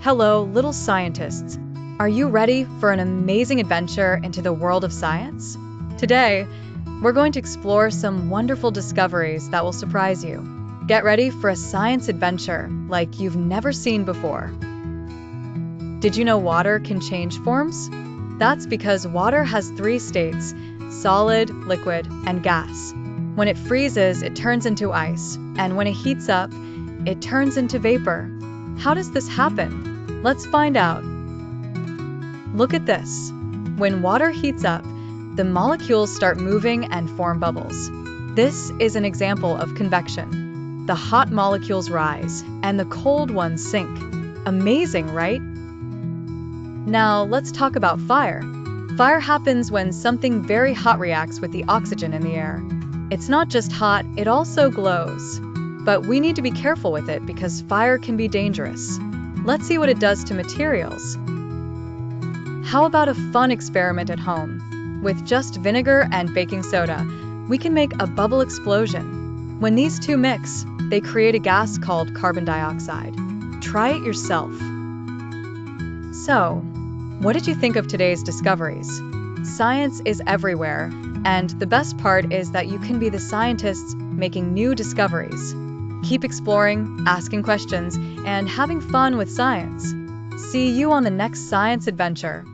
Hello, little scientists. Are you ready for an amazing adventure into the world of science? Today, we're going to explore some wonderful discoveries that will surprise you. Get ready for a science adventure like you've never seen before. Did you know water can change forms? That's because water has three states: solid, liquid, and gas. When it freezes, it turns into ice, and when it heats up, it turns into vapor. How does this happen? Let's find out. Look at this. When water heats up, the molecules start moving and form bubbles. This is an example of convection. The hot molecules rise, and the cold ones sink. Amazing, right? Now, let's talk about fire. Fire happens when something very hot reacts with the oxygen in the air. It's not just hot, it also glows. But we need to be careful with it because fire can be dangerous. Let's see what it does to materials. How about a fun experiment at home? With just vinegar and baking soda, we can make a bubble explosion. When these two mix, they create a gas called carbon dioxide. Try it yourself. So, what did you think of today's discoveries? Science is everywhere, and the best part is that you can be the scientists making new discoveries. Keep exploring, asking questions, and having fun with science. See you on the next science adventure.